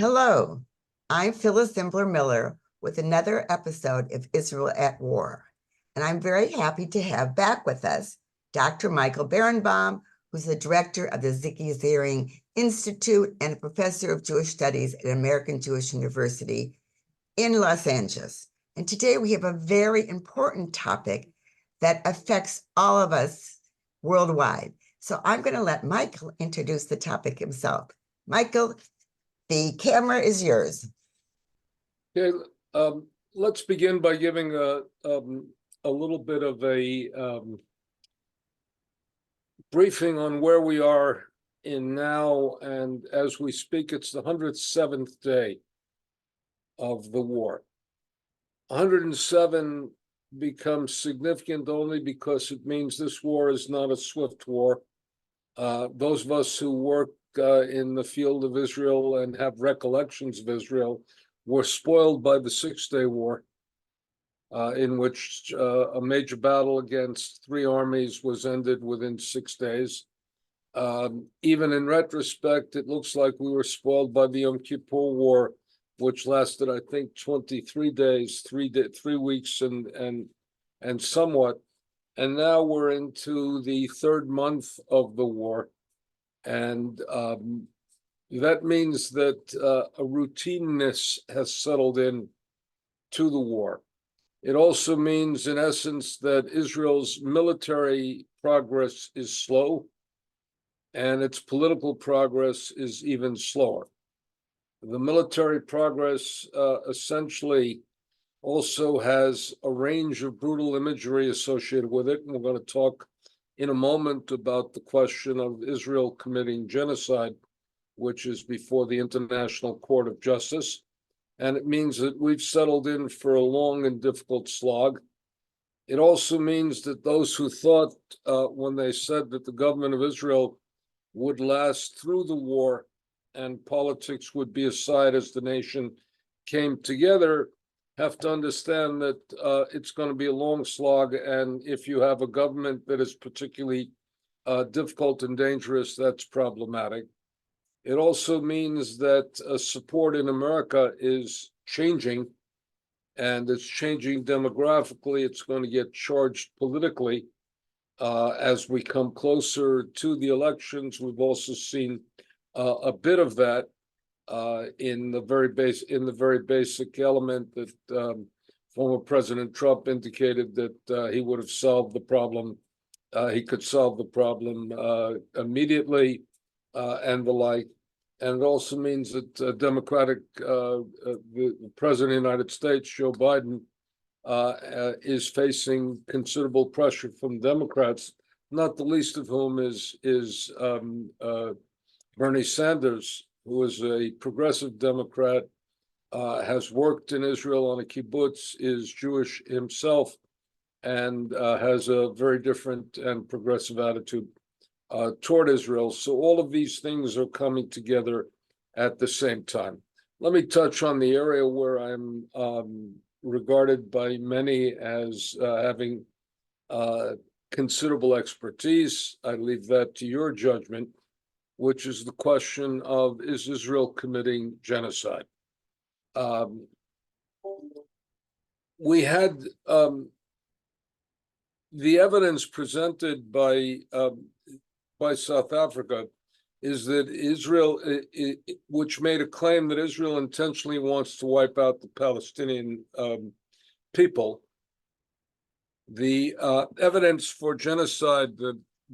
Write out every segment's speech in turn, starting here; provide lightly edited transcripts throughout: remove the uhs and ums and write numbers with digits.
Hello, I'm Phyllis Zimbler Miller with another episode of Israel at War. And I'm very happy to have back with us Dr. Michael Berenbaum, who's the director of the Sigi Ziering Institute and a professor of Jewish Studies at American Jewish University in Los Angeles. And today we have a very important topic that affects all of us worldwide. So I'm going to let Michael introduce the topic himself. Michael, the camera is yours. Okay, let's begin by giving a little bit of a briefing on where we are in now, and as we speak, it's the 107th day of the war. 107 becomes significant only because it means this war is not a swift war. Those of us who work in the field of Israel and have recollections of Israel were spoiled by the Six-Day War, in which a major battle against three armies was ended within 6 days. Even in retrospect, it looks like we were spoiled by the Yom Kippur War, which lasted, I think, 23 days, 3 weeks and somewhat. And now we're into the third month of the war. And that means that a routineness has settled in to the war. It also means, in essence, that Israel's military progress is slow and its political progress is even slower. The military progress essentially also has a range of brutal imagery associated with it. And we're going to talk in a moment about the question of Israel committing genocide, which is before the International Court of Justice. And it means that we've settled in for a long and difficult slog. It also means that those who thought when they said that the government of Israel would last through the war and politics would be aside as the nation came together have to understand that it's going to be a long slog. And if you have a government that is particularly difficult and dangerous, that's problematic. It also means that support in America is changing, and it's changing demographically. It's going to get charged politically as we come closer to the elections. We've also seen a bit of that in the very basic element that former President Trump indicated that he would have solved the problem. He could solve the problem immediately. And the like. And it also means that the President of the United States, Joe Biden, is facing considerable pressure from Democrats, not the least of whom is Bernie Sanders, who is a progressive Democrat, has worked in Israel on a kibbutz, is Jewish himself, and has a very different and progressive attitude toward Israel. So all of these things are coming together at the same time. Let me touch on the area where I'm regarded by many as having considerable expertise. I leave that to your judgment, which is the question of, is Israel committing genocide? We had the evidence presented by South Africa is that Israel, which made a claim that Israel intentionally wants to wipe out the Palestinian people. The evidence for genocide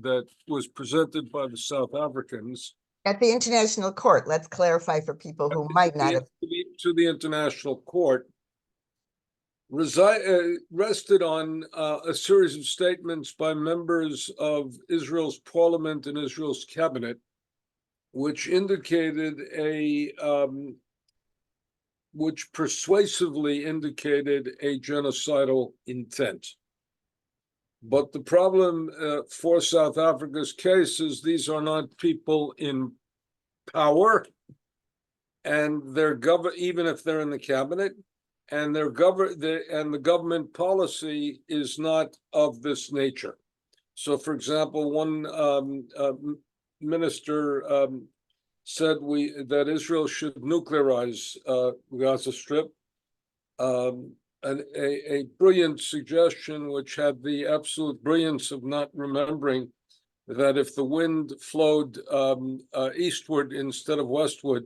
that was presented by the South Africans at the International Court, let's clarify for people who might not have. To the International Court, rested on a series of statements by members of Israel's parliament and Israel's cabinet, which indicated which persuasively indicated a genocidal intent. But the problem for South Africa's case is these are not people in power, and they're even if they're in the cabinet, and the government policy is not of this nature. So, for example, one minister said that Israel should nuclearize Gaza Strip. A brilliant suggestion, which had the absolute brilliance of not remembering that if the wind flowed eastward instead of westward,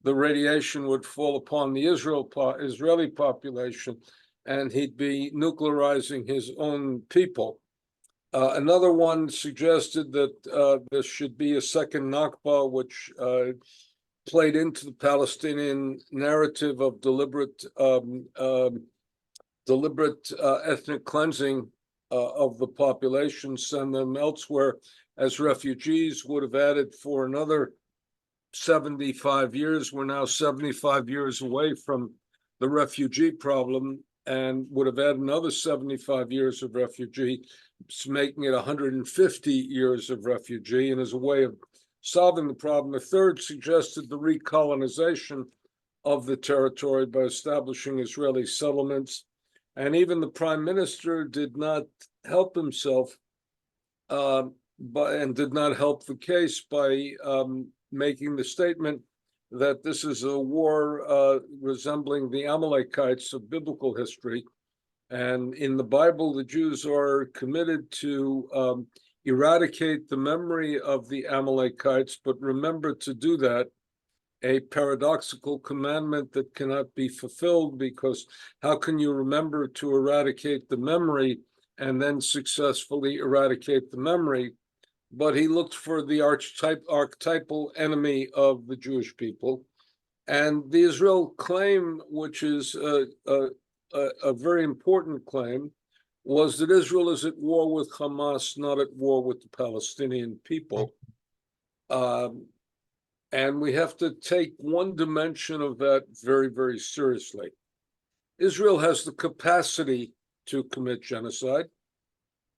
the radiation would fall upon the Israeli population, and he'd be nuclearizing his own people. Another one suggested that there should be a second Nakba, which played into the Palestinian narrative of deliberate ethnic cleansing of the population, send them elsewhere as refugees, would have added for another 75 years. We're now 75 years away from the refugee problem, and would have added another 75 years of refugee, making it 150 years of refugee, and as a way of solving the problem. A third suggested the recolonization of the territory by establishing Israeli settlements. And even the prime minister did not help himself and did not help the case by making the statement that this is a war resembling the Amalekites of biblical history. And in the Bible, the Jews are committed to eradicate the memory of the Amalekites, but remember to do that, a paradoxical commandment that cannot be fulfilled, because how can you remember to eradicate the memory and then successfully eradicate the memory? But he looked for the archetypal enemy of the Jewish people. And the Israel claim, which is a very important claim, was that Israel is at war with Hamas, not at war with the Palestinian people. And we have to take one dimension of that very, very seriously. Israel has the capacity to commit genocide.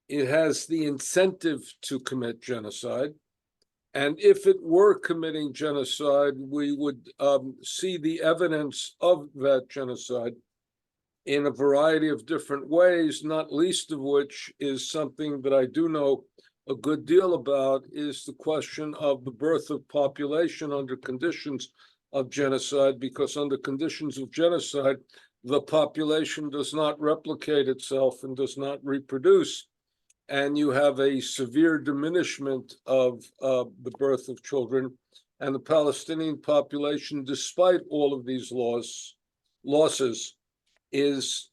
It has the incentive to commit genocide. And if it were committing genocide, we would see the evidence of that genocide in a variety of different ways, not least of which is something that I do know a good deal about, is the question of the birth of population under conditions of genocide, because under conditions of genocide, the population does not replicate itself and does not reproduce. And you have a severe diminishment of the birth of children. And the Palestinian population, despite all of these losses, is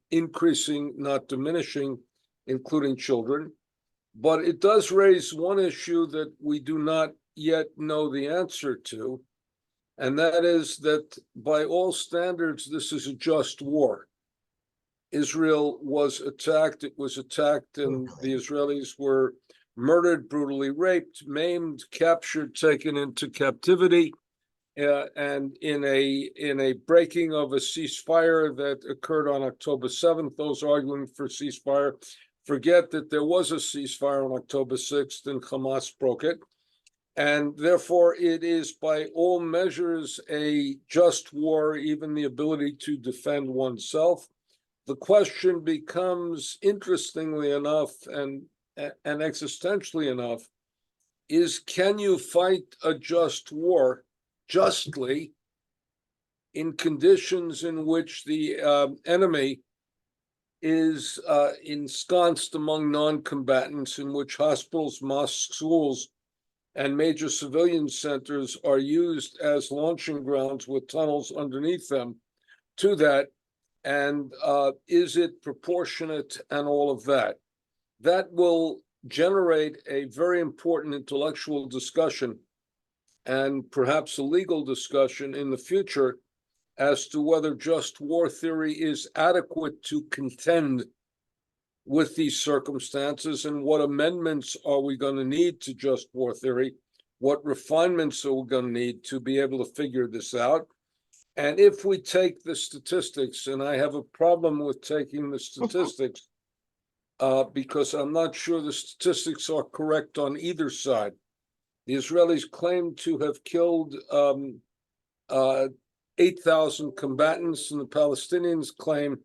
increasing, not diminishing, including children. But it does raise one issue that we do not yet know the answer to, and that is that by all standards, this is a just war. Israel was attacked, it was attacked, and the Israelis were murdered, brutally raped, maimed, captured, taken into captivity, and in a breaking of a ceasefire that occurred on October 7th, those arguing for ceasefire forget that there was a ceasefire on October 6th and Hamas broke it. And therefore, it is by all measures a just war, even the ability to defend oneself. The question becomes, interestingly enough and existentially enough, is can you fight a just war justly in conditions in which the enemy is ensconced among non-combatants, in which hospitals, mosques, schools, and major civilian centers are used as launching grounds with tunnels underneath them to that? And is it proportionate and all of that? That will generate a very important intellectual discussion and perhaps a legal discussion in the future as to whether just war theory is adequate to contend with these circumstances, and what amendments are we going to need to just war theory, what refinements are we going to need to be able to figure this out. And if we take the statistics, and I have a problem with taking the statistics because I'm not sure the statistics are correct on either side. The Israelis claim to have killed 8,000 combatants, and the Palestinians claim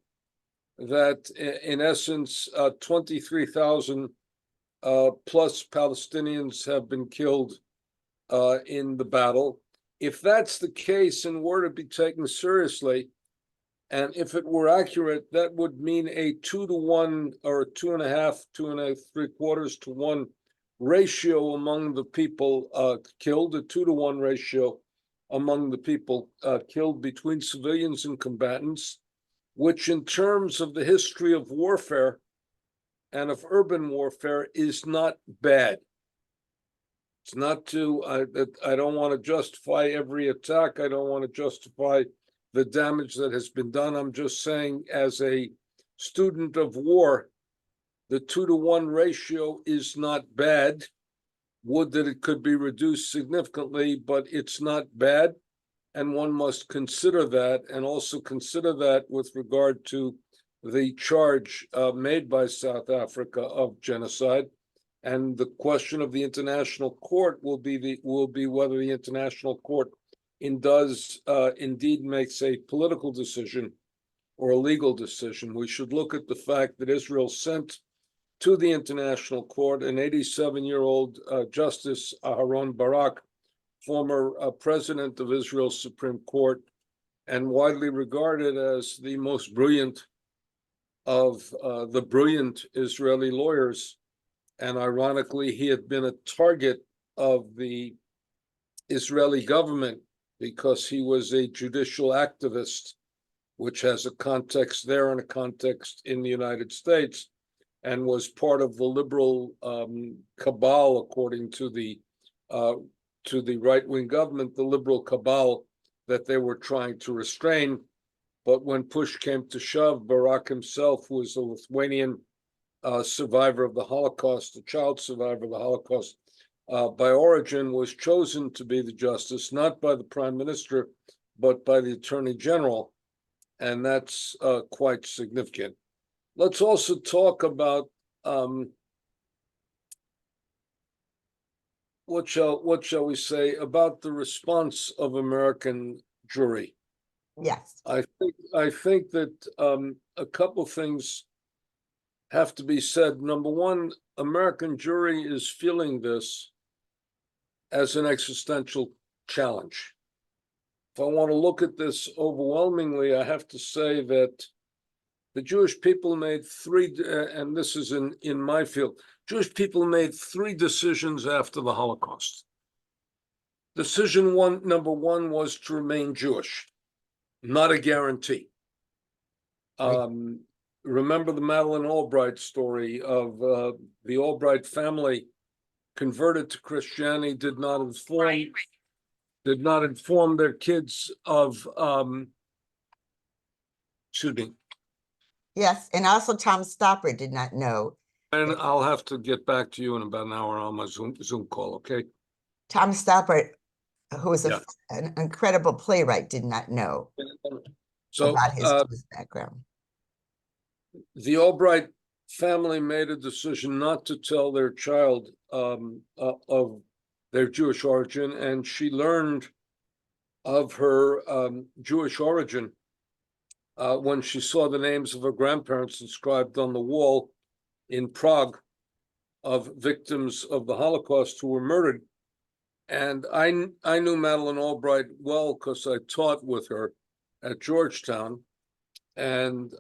that, in essence, 23,000 plus Palestinians have been killed in the battle. If that's the case and were to be taken seriously, and if it were accurate, that would mean a 2-to-1 or 2.5, 2.75 to 1 ratio among the people killed, a 2-to-1 ratio among the people killed between civilians and combatants, which in terms of the history of warfare and of urban warfare is not bad. It's not I don't want to justify every attack. I don't want to justify the damage that has been done. I'm just saying, as a student of war, the 2-to-1 ratio is not bad. Would that it could be reduced significantly, but it's not bad. And one must consider that, and also consider that with regard to the charge made by South Africa of genocide. And the question of the international court will be whether the international court indeed makes a political decision or a legal decision. We should look at the fact that Israel sent to the international court an 87-year-old Justice Aharon Barak, former president of Israel's Supreme Court, and widely regarded as the most brilliant of the brilliant Israeli lawyers. And ironically, he had been a target of the Israeli government because he was a judicial activist, which has a context there and a context in the United States, and was part of the liberal cabal, according to the right-wing government, the liberal cabal that they were trying to restrain. But when push came to shove, Barak himself was a Lithuanian survivor of the Holocaust, a child survivor of the Holocaust by origin, was chosen to be the justice, not by the prime minister, but by the attorney general. And that's quite significant. Let's also talk about what shall we say about the response of American jury. Yes. I think that a couple of things have to be said. Number one, American jury is feeling this as an existential challenge. If I want to look at this overwhelmingly, I have to say that the Jewish people made and this is in my field, Jewish people made 3 decisions after the Holocaust. Decision number one was to remain Jewish, not a guarantee. Remember the Madeleine Albright story of the Albright family converted to Christianity, did not inform their kids of shooting. Yes, and also Tom Stopper did not know. And I'll have to get back to you in about an hour on my Zoom call, okay? Tom Stopper, who is an incredible playwright, did not know about his Jewish background. The Albright family made a decision not to tell their child of their Jewish origin, and she learned of her Jewish origin when she saw the names of her grandparents inscribed on the wall in Prague of victims of the Holocaust who were murdered. And I knew Madeleine Albright well because I taught with her at Georgetown, and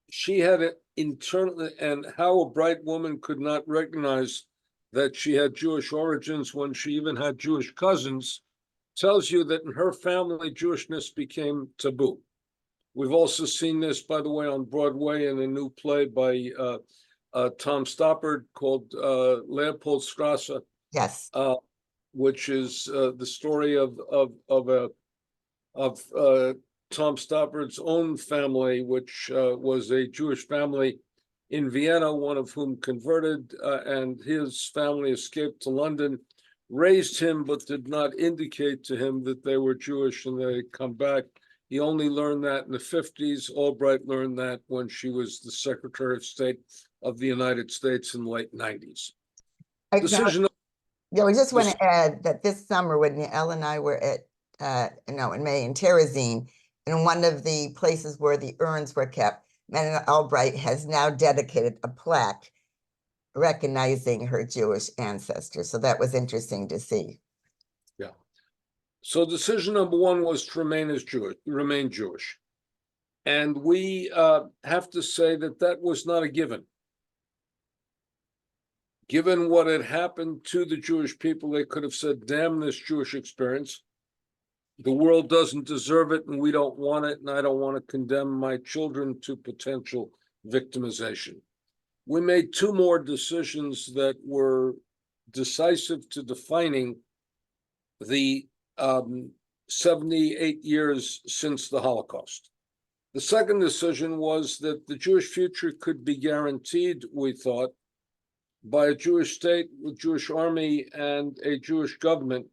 she had it internally, and how a bright woman could not recognize that she had Jewish origins when she even had Jewish cousins tells you that in her family, Jewishness became taboo. We've also seen this, by the way, on Broadway in a new play by Tom Stoppard called Leopoldstrasse. Yes. Which is the story of Tom Stoppard's own family, which was a Jewish family in Vienna, one of whom converted, and his family escaped to London, raised him, but did not indicate to him that they were Jewish and they come back. He only learned that in the 50s. Albright learned that when she was the Secretary of State of the United States in the late 90s. Yeah, we just want to add that this summer when Elle and I were at, in May in Terezin, in one of the places where the urns were kept, Madeleine Albright has now dedicated a plaque recognizing her Jewish ancestors. So that was interesting to see. So decision number one was to remain Jewish. And we have to say that that was not a given. Given what had happened to the Jewish people, they could have said, damn this Jewish experience. The world doesn't deserve it, and we don't want it, and I don't want to condemn my children to potential victimization. We made two more decisions that were decisive to defining the 78 years since the Holocaust. The second decision was that the Jewish future could be guaranteed, we thought, by a Jewish state with Jewish army and a Jewish government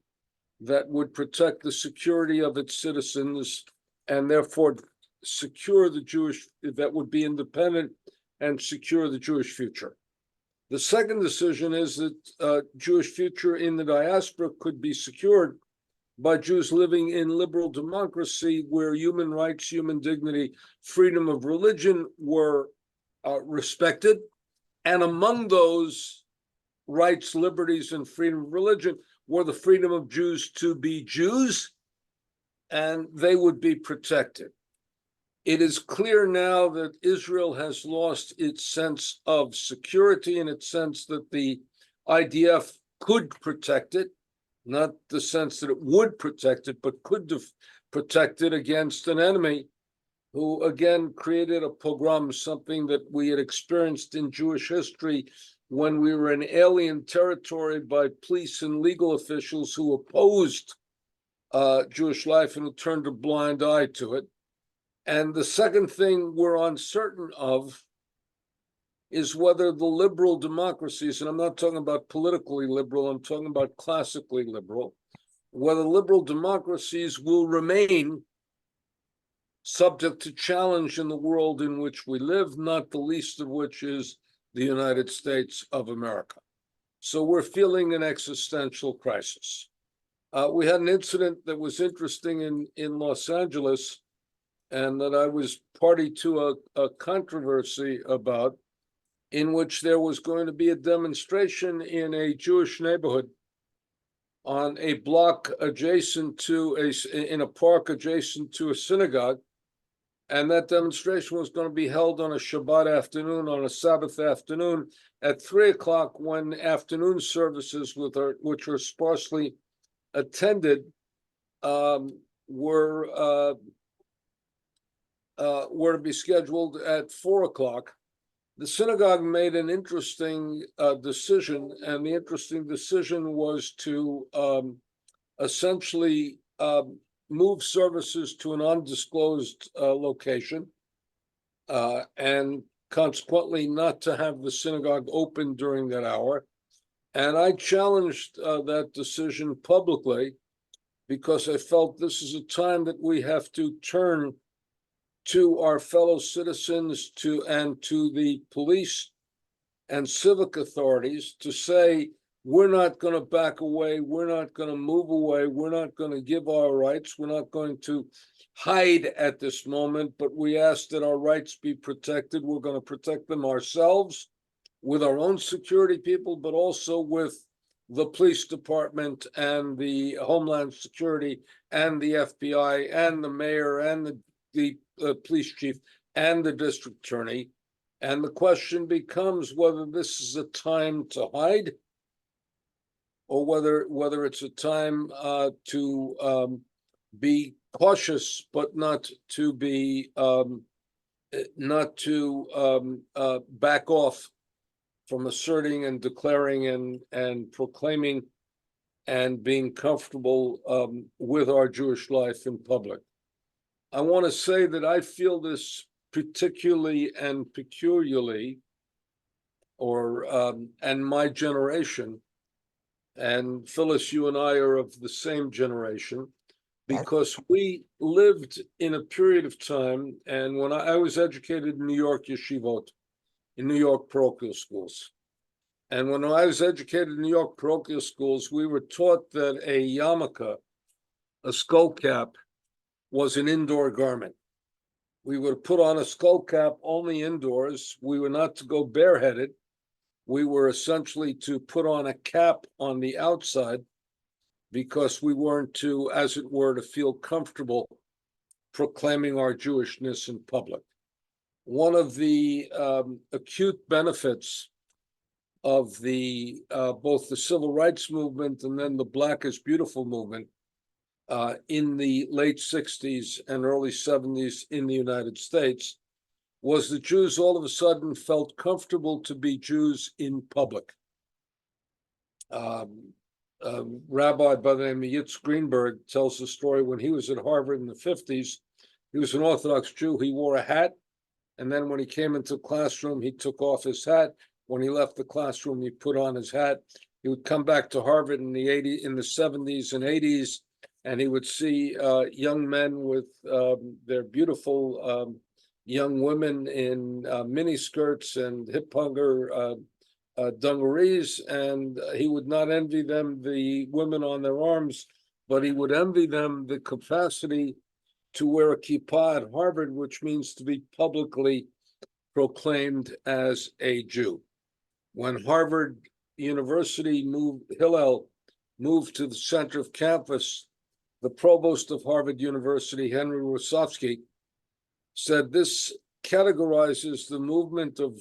that would protect the security of its citizens and therefore secure the Jewish, that would be independent and secure the Jewish future. The second decision is that Jewish future in the diaspora could be secured by Jews living in liberal democracy where human rights, human dignity, freedom of religion were respected. And among those rights, liberties, and freedom of religion were the freedom of Jews to be Jews, and they would be protected. It is clear now that Israel has lost its sense of security in its sense that the IDF could protect it, not the sense that it would protect it, but could protect it against an enemy who, again, created a pogrom, something that we had experienced in Jewish history when we were in alien territory by police and legal officials who opposed Jewish life and who turned a blind eye to it. And the second thing we're uncertain of is whether the liberal democracies, and I'm not talking about politically liberal, I'm talking about classically liberal, whether liberal democracies will remain subject to challenge in the world in which we live, not the least of which is the United States of America. So we're feeling an existential crisis. We had an incident that was interesting in Los Angeles, and that I was party to a controversy about, in which there was going to be a demonstration in a Jewish neighborhood on a block adjacent to in a park adjacent to a synagogue. And that demonstration was going to be held on a Shabbat afternoon, on a Sabbath afternoon at 3 o'clock, when afternoon services, which were sparsely attended, were to be scheduled at 4 o'clock. The synagogue made an interesting decision, and the interesting decision was to essentially move services to an undisclosed location, and consequently not to have the synagogue open during that hour. And I challenged that decision publicly because I felt this is a time that we have to turn to our fellow citizens and to the police and civic authorities to say, we're not going to back away, we're not going to move away, we're not going to give our rights, we're not going to hide at this moment, but we ask that our rights be protected. We're going to protect them ourselves with our own security people, but also with the police department and the Homeland Security and the FBI and the mayor and the police chief and the district attorney. And the question becomes whether this is a time to hide or whether it's a time to be cautious, but not to back off from asserting and declaring and proclaiming and being comfortable with our Jewish life in public. I want to say that I feel this particularly and peculiarly, and my generation, and Phyllis, you and I are of the same generation, because we lived in a period of time, and when I was educated in New York yeshivot, in New York parochial schools. And when I was educated in New York parochial schools, we were taught that a yarmulke, a skull cap, was an indoor garment. We would put on a skull cap only indoors. We were not to go bareheaded. We were essentially to put on a cap on the outside, because we weren't to, as it were, to feel comfortable proclaiming our Jewishness in public. One of the acute benefits of the both the civil rights movement and then the Black is Beautiful movement in the late 60s and early 70s in the United States was the Jews all of a sudden felt comfortable to be Jews in public. A rabbi by the name of Yitz Greenberg tells the story when he was at Harvard in the 50s. He was an Orthodox Jew. He wore a hat, and then when he came into the classroom, he took off his hat. When he left the classroom, he put on his hat. He would come back to Harvard in the 70s and 80s, and he would see young men with their beautiful young women in miniskirts and hip hunger dungarees, and he would not envy them the women on their arms, but he would envy them the capacity to wear a kippah at Harvard, which means to be publicly proclaimed as a Jew. When Harvard University Hillel moved to the center of campus, the provost of Harvard University, Henry Rosofsky, said this categorizes the movement of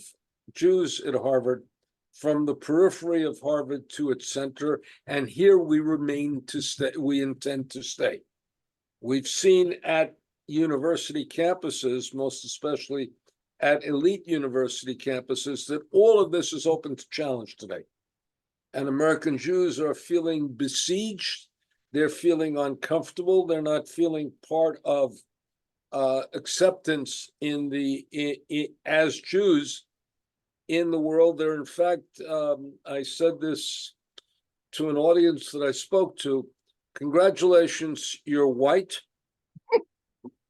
Jews at Harvard from the periphery of Harvard to its center, and here we remain to stay. We intend to stay. We've seen at university campuses, most especially at elite university campuses, that all of this is open to challenge today. And American Jews are feeling besieged. They're feeling uncomfortable. They're not feeling part of acceptance as Jews in the world. They're, in fact, I said this to an audience that I spoke to. Congratulations, you're white.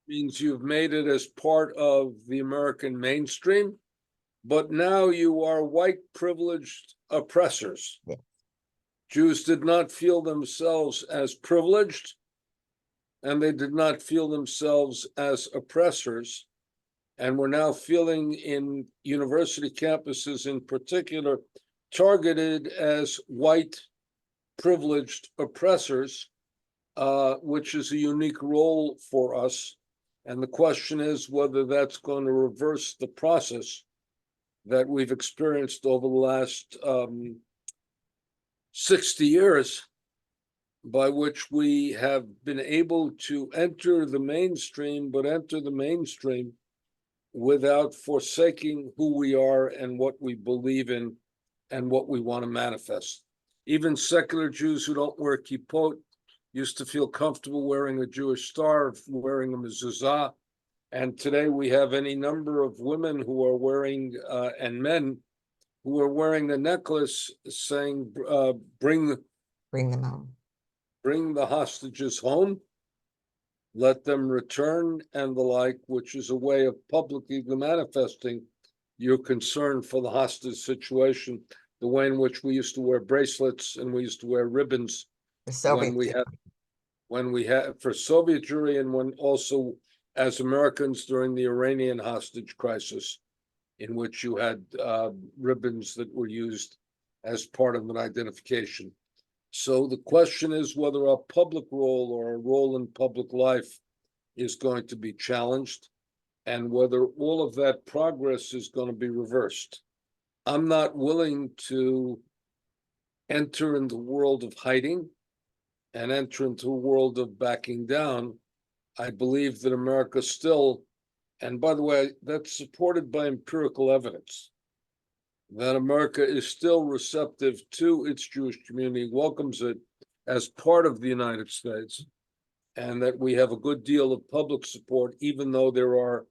Means you've made it as part of the American mainstream, but now you are white privileged oppressors. Yeah. Jews did not feel themselves as privileged, and they did not feel themselves as oppressors. And we're now feeling in university campuses in particular targeted as white privileged oppressors, which is a unique role for us. And the question is whether that's going to reverse the process that we've experienced over the last 60 years, by which we have been able to enter the mainstream, but enter the mainstream without forsaking who we are and what we believe in and what we want to manifest. Even secular Jews who don't wear kippot used to feel comfortable wearing a Jewish star, wearing a mezuzah. And today we have any number of women who are wearing, and men who are wearing the necklace saying, bring Bring them home. Bring the hostages home, let them return, and the like, which is a way of publicly manifesting your concern for the hostage situation, the way in which we used to wear bracelets and we used to wear ribbons when we had for Soviet Jewry, and when also as Americans during the Iranian hostage crisis, in which you had ribbons that were used as part of an identification. So the question is whether our public role or our role in public life is going to be challenged, and whether all of that progress is going to be reversed. I'm not willing to enter in the world of hiding and enter into a world of backing down. I believe that America still, and by the way, that's supported by empirical evidence, that America is still receptive to its Jewish community, welcomes it as part of the United States, and that we have a good deal of public support, even though there are,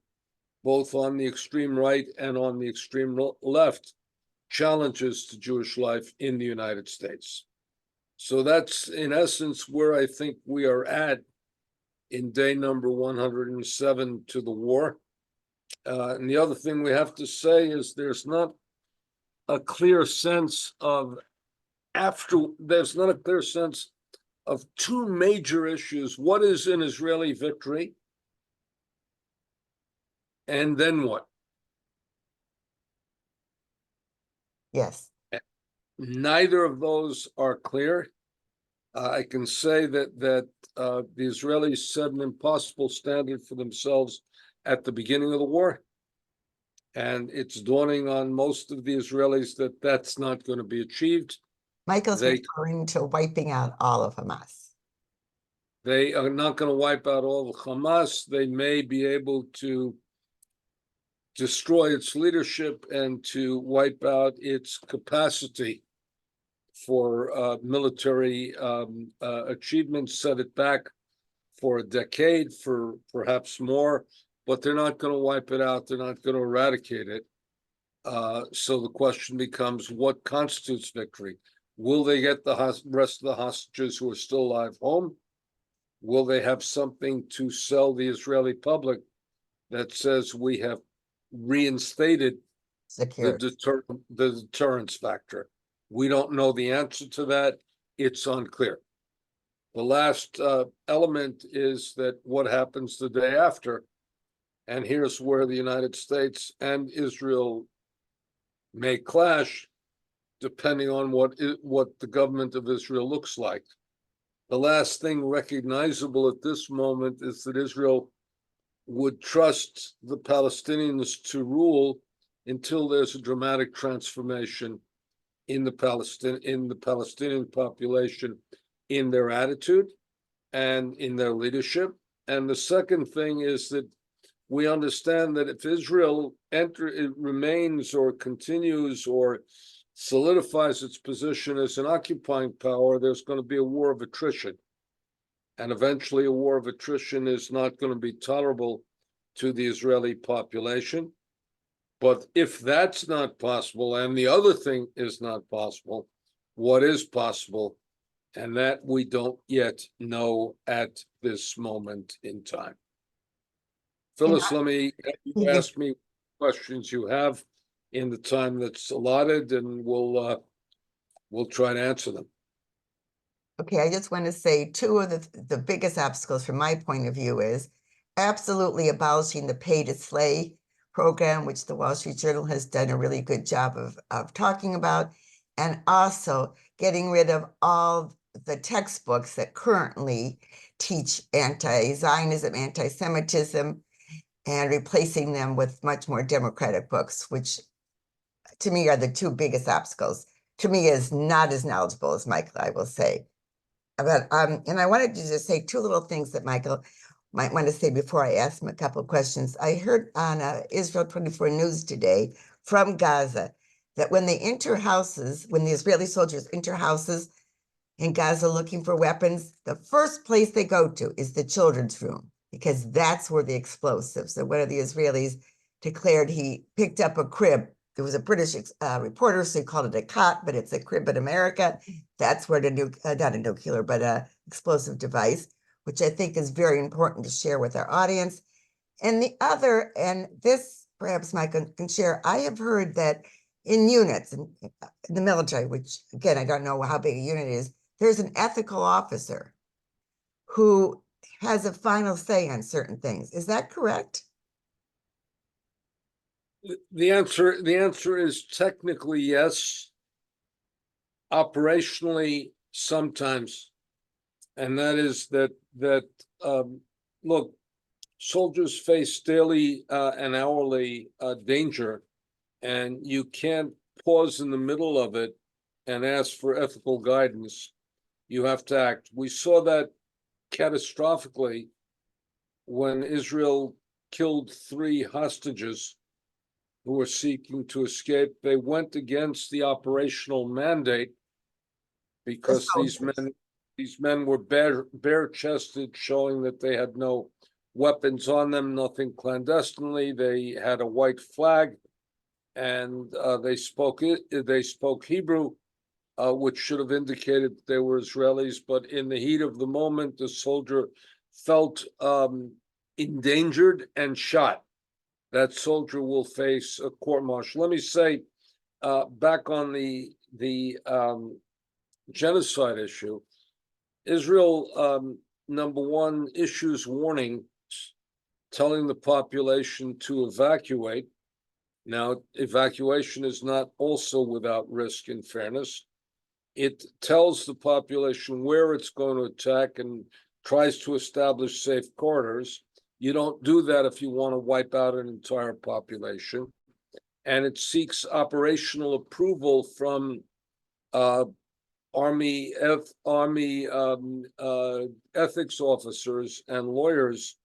both on the extreme right and on the extreme left, challenges to Jewish life in the United States. So that's, in essence, where I think we are at in day number 107 to the war. And the other thing we have to say is there's not a clear sense of two major issues. What is an Israeli victory? And then what? Yes. Neither of those are clear. I can say that the Israelis set an impossible standard for themselves at the beginning of the war. And it's dawning on most of the Israelis that that's not going to be achieved. Michael's They referring to wiping out all of Hamas. they are not going to wipe out all of Hamas. They may be able to destroy its leadership and to wipe out its capacity for military achievements, set it back for a decade, for perhaps more, but they're not going to wipe it out. They're not going to eradicate it. So the question becomes, what constitutes victory? Will they get the rest of the hostages who are still alive home? Will they have something to sell the Israeli public that says we have reinstated the deterrence factor? We don't know the answer to that. It's unclear. The last element is that what happens the day after, and here's where the United States and Israel may clash, depending on what the government of Israel looks like. The last thing recognizable at this moment is that Israel would trust the Palestinians to rule until there's a dramatic transformation in the Palestinian population, in their attitude and in their leadership. And the second thing is that we understand that if Israel remains or continues or solidifies its position as an occupying power, there's going to be a war of attrition. And eventually a war of attrition is not going to be tolerable to the Israeli population. But if that's not possible, and the other thing is not possible, what is possible? And that we don't yet know at this moment in time. Phyllis, let me ask me questions you have in the time that's allotted, and we'll try to answer them. Okay, I just want to say two of the biggest obstacles from my point of view is absolutely abolishing the pay to slay program, which the Wall Street Journal has done a really good job of talking about, and also getting rid of all the textbooks that currently teach anti-Zionism, anti-Semitism, and replacing them with much more democratic books, which to me are the two biggest obstacles. To me is not as knowledgeable as Michael, I will say. But and I wanted to just say two little things that Michael might want to say before I ask him a couple of questions. I heard on Israel 24 News today from Gaza that when they enter houses, when the Israeli soldiers enter houses in Gaza looking for weapons, the first place they go to is the children's room, because that's where the explosives. So one of the Israelis declared he picked up a crib. There was a British reporter, so he called it a cot, but it's a crib in America. That's where the not a nuclear, but a explosive device, which I think is very important to share with our audience. And the other, and this perhaps Michael can share, I have heard that in units, in the military, which again, I don't know how big a unit is, there's an ethical officer who has a final say on certain things. Is that correct? The answer is technically yes. Operationally, sometimes, and that is that look, soldiers face daily and hourly danger, and you can't pause in the middle of it and ask for ethical guidance. You have to act. We saw that catastrophically when Israel killed 3 hostages who were seeking to escape. They went against the operational mandate because these men were bare-chested, showing that they had no weapons on them, nothing clandestinely. They had a white flag, and they spoke Hebrew, which should have indicated that they were Israelis. But in the heat of the moment, the soldier felt endangered and shot. That soldier will face a court-martial. Let me say, back on the genocide issue, Israel, number one, issues warnings telling the population to evacuate. Now, evacuation is not also without risk and fairness. it tells the population where it's going to attack and tries to establish safe corridors. You don't do that if you want to wipe out an entire population. And it seeks operational approval from Army ethics officers and lawyers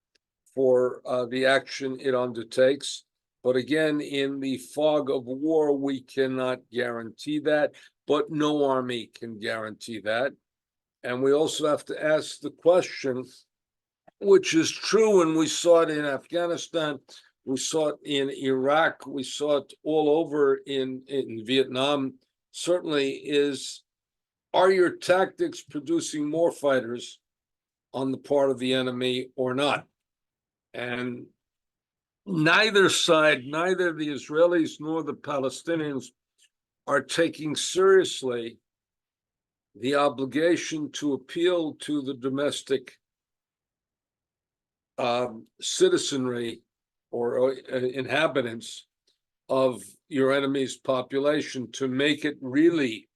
for the action it undertakes. But again, in the fog of war, we cannot guarantee that, but no army can guarantee that. And we also have to ask the question, which is true, and we saw it in Afghanistan, we saw it in Iraq, we saw it all over in Vietnam, certainly, is, are your tactics producing more fighters on the part of the enemy or not? And neither side, neither the Israelis nor the Palestinians, are taking seriously the obligation to appeal to the domestic citizenry or inhabitants of your enemy's population to make it really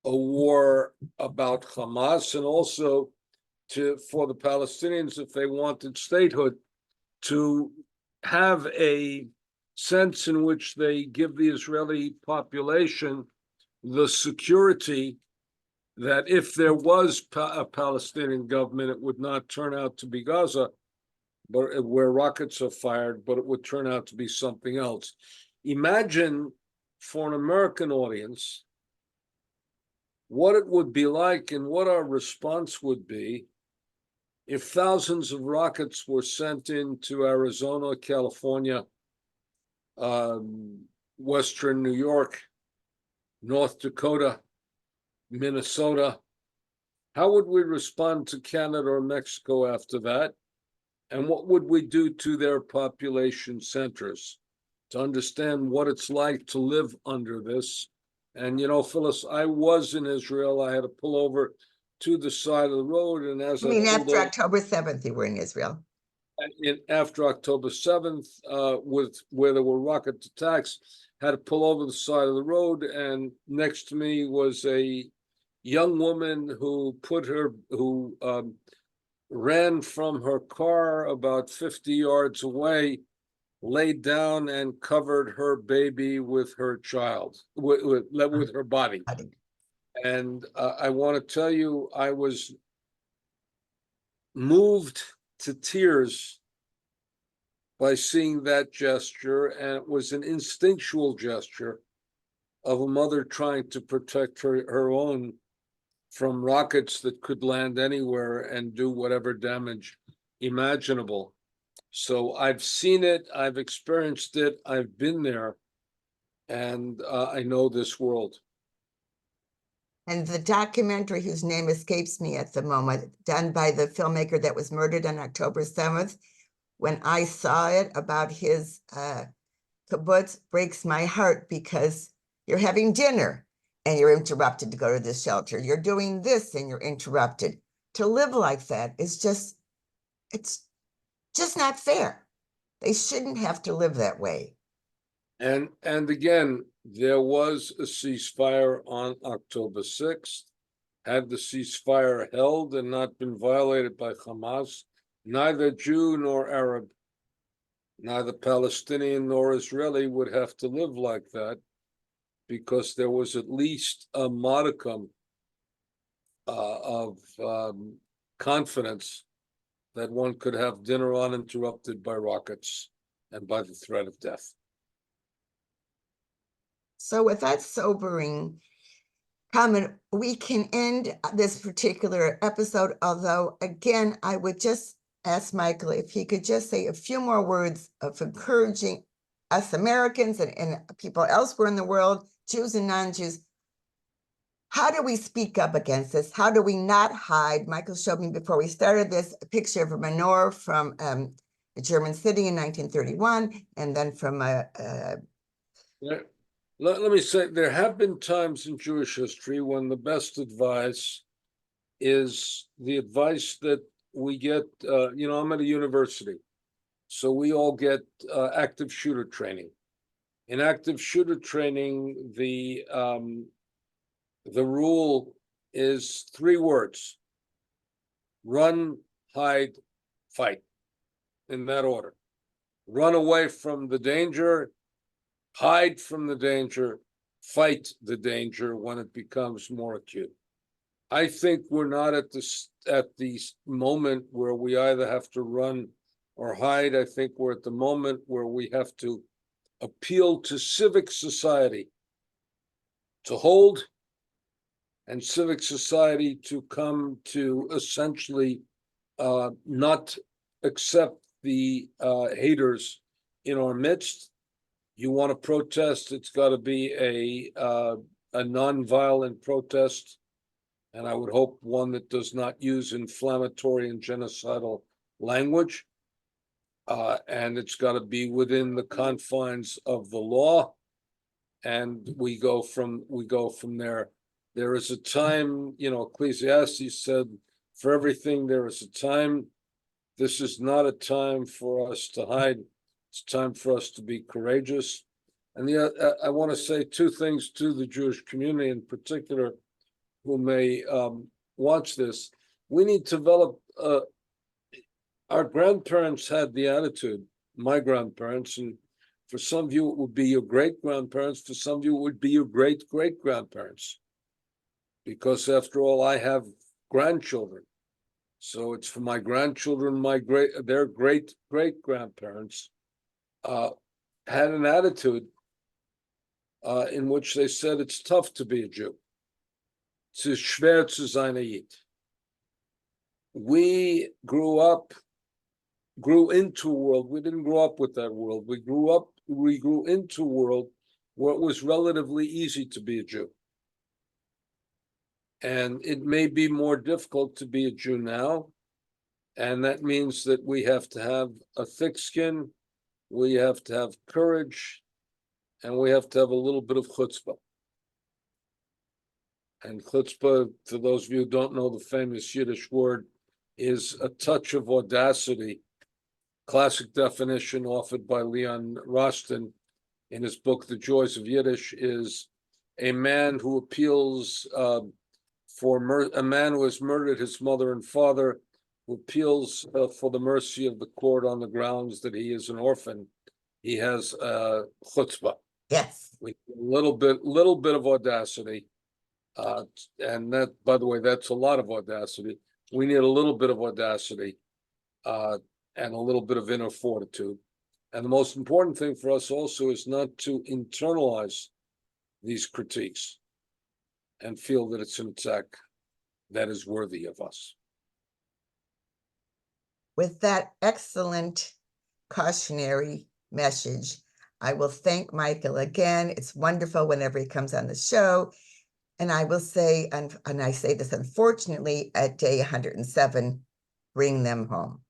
a war about Hamas, and also for the Palestinians, if they wanted statehood, to have a sense in which they give the Israeli population the security that if there was a Palestinian government, it would not turn out to be Gaza, but where rockets are fired, but it would turn out to be something else. Imagine for an American audience what it would be like and what our response would be if thousands of rockets were sent into Arizona, California, Western New York, North Dakota, Minnesota. How would we respond to Canada or Mexico after that? And what would we do to their population centers to understand what it's like to live under this? And, you know, Phyllis, I was in Israel. I had to pull over to the side of the road. And as I mean, I pulled after over, October 7th, you were in Israel. after October 7th, where there were rocket attacks, had to pull over the side of the road. And next to me was a young woman who ran from her car about 50 yards away, laid down and covered her baby with her child, with her body. And I want to tell you, I was moved to tears by seeing that gesture, and it was an instinctual gesture of a mother trying to protect her own from rockets that could land anywhere and do whatever damage imaginable. So I've seen it, I've experienced it, I've been there, and I know this world. And the documentary, whose name escapes me at the moment, done by the filmmaker that was murdered on October 7th, when I saw it about his kibbutz, breaks my heart, because you're having dinner and you're interrupted to go to the shelter. You're doing this and you're interrupted. To live like that is just, it's just not fair. They shouldn't have to live that way. And again, there was a ceasefire on October 6th. Had the ceasefire held and not been violated by Hamas, neither Jew nor Arab, neither Palestinian nor Israeli would have to live like that, because there was at least a modicum of confidence that one could have dinner uninterrupted by rockets and by the threat of death. So with that sobering comment, we can end this particular episode, although again, I would just ask Michael if he could just say a few more words of encouraging us Americans and people elsewhere in the world, Jews and non-Jews. How do we speak up against this? How do we not hide? Michael showed me before we started this a picture of a menorah from a German city in 1931, and then from Let me say, there have been times in Jewish history when the best advice is the advice that we get. I'm at a university, so we all get active shooter training. In active shooter training, the the rule is 3 words: run, hide, fight, in that order. Run away from the danger, hide from the danger, fight the danger when it becomes more acute. I think we're not at the moment where we either have to run or hide. I think we're at the moment where we have to appeal to civic society to hold, and civic society to come to essentially not accept the haters in our midst. You want to protest, it's got to be a nonviolent protest, and I would hope one that does not use inflammatory and genocidal language. And it's got to be within the confines of the law, and we go from there. There is a time, Ecclesiastes said, for everything there is a time. This is not a time for us to hide. It's time for us to be courageous. And I want to say 2 things to the Jewish community in particular who may watch this. We need to develop, our grandparents had the attitude, my grandparents, and for some of you it would be your great-grandparents, for some of you it would be your great-great-grandparents. Because after all, I have grandchildren. So it's for my grandchildren, their great-great-grandparents had an attitude in which they said it's tough to be a Jew. Es ist schwer zu sein a Yid. We grew into a world, we didn't grow up with that world. We grew into a world where it was relatively easy to be a Jew. And it may be more difficult to be a Jew now. And that means that we have to have a thick skin, we have to have courage, and we have to have a little bit of chutzpah. And chutzpah, for those of you who don't know the famous Yiddish word, is a touch of audacity. Classic definition offered by Leon Rostin in his book, The Joys of Yiddish, is a man who appeals a man who has murdered his mother and father, who appeals for the mercy of the court on the grounds that he is an orphan. He has chutzpah. Yes. A little bit of audacity. And that, by the way, that's a lot of audacity. We need a little bit of audacity and a little bit of inner fortitude. And the most important thing for us also is not to internalize these critiques and feel that it's an attack that is worthy of us. With that excellent cautionary message, I will thank Michael again. It's wonderful whenever he comes on the show. And I will say, and I say this unfortunately, at day 107, bring them home.